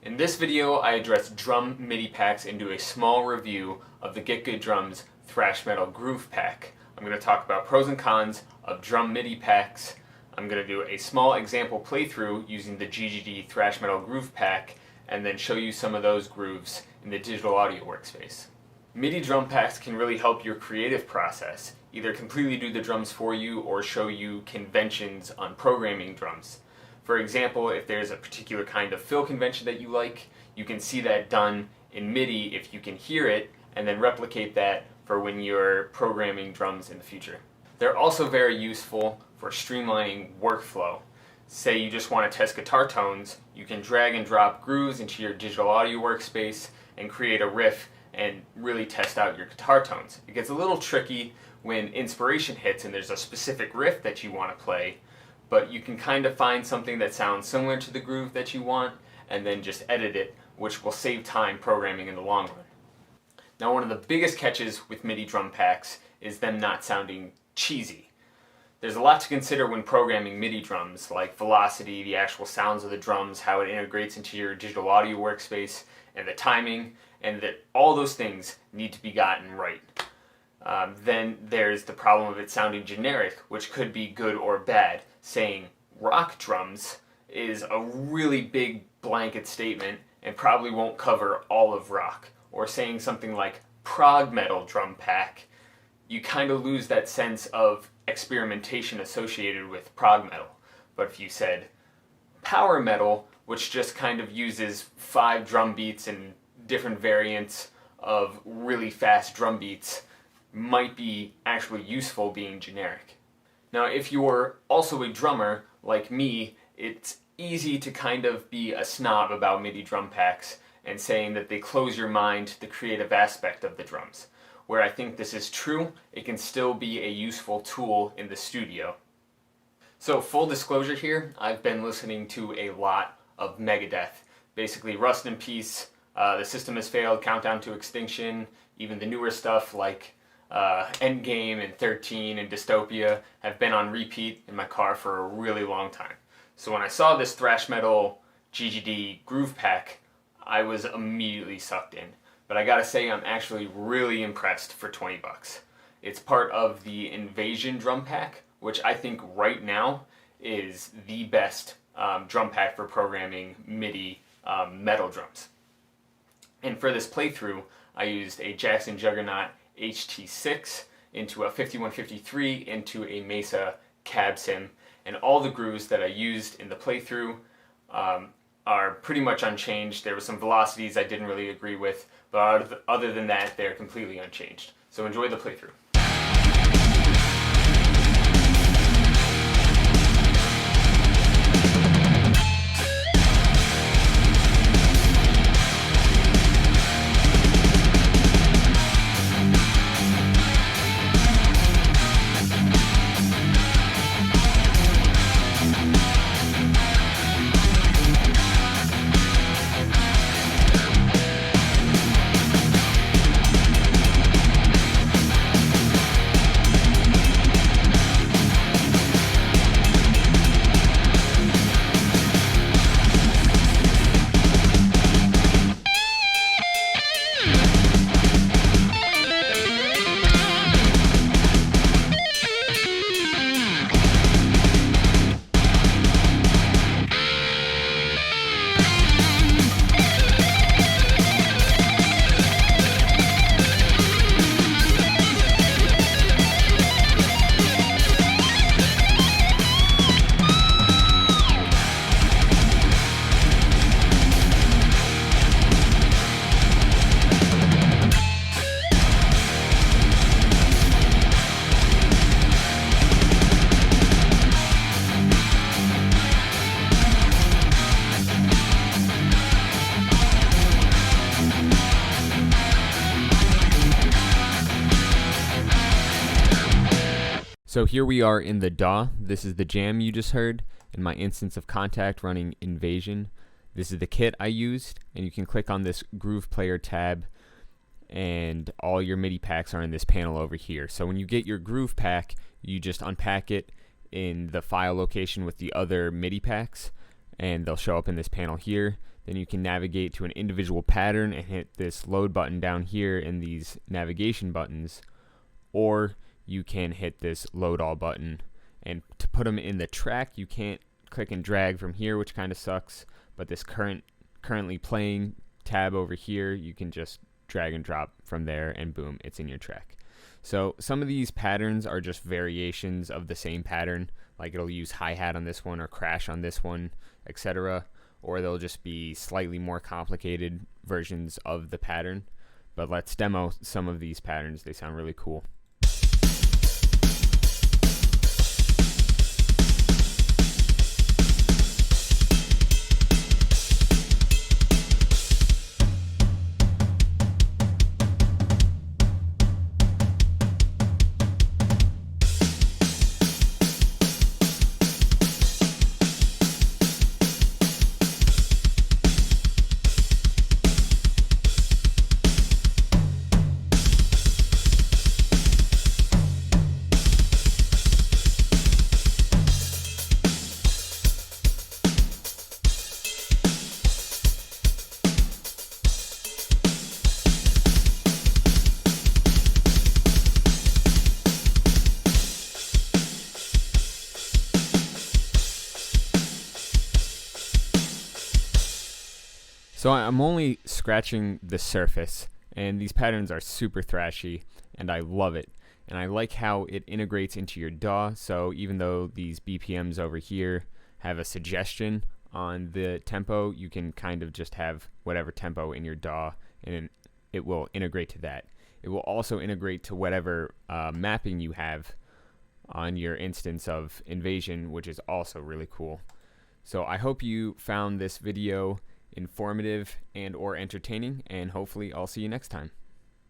In this video, I address drum MIDI packs and do a small review of the Get Good Drums Thrash Metal Groove Pack. I'm going to talk about pros and cons of drum MIDI packs. I'm going to do a small example playthrough using the GGD Thrash Metal Groove Pack, and then show you some of those grooves in the digital audio workspace. MIDI drum packs can really help your creative process, either completely do the drums for you or show you conventions on programming drums. For example, if there's a particular kind of fill convention that you like, you can see that done in MIDI if you can hear it, and then replicate that for when you're programming drums in the future. They're also very useful for streamlining workflow. Say you just want to test guitar tones, you can drag and drop grooves into your digital audio workspace and create a riff and really test out your guitar tones. It gets a little tricky when inspiration hits and there's a specific riff that you want to play, but you can kind of find something that sounds similar to the groove that you want and then just edit it, which will save time programming in the long run. Now, one of the biggest catches with MIDI drum packs is them not sounding cheesy. There's a lot to consider when programming MIDI drums, like velocity, the actual sounds of the drums, how it integrates into your digital audio workspace, and the timing, and that all those things need to be gotten right. Then there's the problem of it sounding generic, which could be good or bad. Saying rock drums is a really big blanket statement and probably won't cover all of rock. Or saying something like prog metal drum pack, you kind of lose that sense of experimentation associated with prog metal. But if you said power metal, which just kind of uses 5 drum beats and different variants of really fast drum beats, might be actually useful being generic. Now, if you're also a drummer like me, it's easy to kind of be a snob about MIDI drum packs and saying that they close your mind to the creative aspect of the drums. Where I think this is true, it can still be a useful tool in the studio. So, full disclosure here, I've been listening to a lot of Megadeth. Basically, Rust in Peace, The System Has Failed, Countdown to Extinction, even the newer stuff like Endgame and 13 and Dystopia have been on repeat in my car for a really long time. So when I saw this thrash metal GGD groove pack, I was immediately sucked in. But I gotta say, I'm actually really impressed for 20 bucks. It's part of the Invasion drum pack, which I think right now is the best drum pack for programming MIDI metal drums. And for this playthrough, I used a Jackson Juggernaut HT6 into a 5153 into a Mesa cab sim, and all the grooves that I used in the playthrough are pretty much unchanged. There were some velocities I didn't really agree with, but other than that, they're completely unchanged. So enjoy the playthrough. So here we are in the DAW. This is the jam you just heard, and my instance of Kontakt running Invasion. This is the kit I used, and you can click on this Groove Player tab, and all your MIDI packs are in this panel over here. So when you get your Groove pack, you just unpack it in the file location with the other MIDI packs, and they'll show up in this panel here. then you can navigate to an individual pattern and hit this load button down here in these navigation buttons, or you can hit this load all button. And to put them in the track, you can't click and drag from here, which kind of sucks, but this currently playing tab over here, you can just drag and drop from there, and boom, it's in your track. So some of these patterns are just variations of the same pattern, like it'll use hi-hat on this one or crash on this one, etc., or they'll just be slightly more complicated versions of the pattern. But let's demo some of these patterns. They sound really cool. So I'm only scratching the surface, and these patterns are super thrashy, and I love it. And I like how it integrates into your DAW, so even though these BPMs over here have a suggestion on the tempo, you can kind of just have whatever tempo in your DAW, and it will integrate to that. It will also integrate to whatever mapping you have on your instance of Invasion, which is also really cool. So I hope you found this video informative and or entertaining, and hopefully I'll see you next time.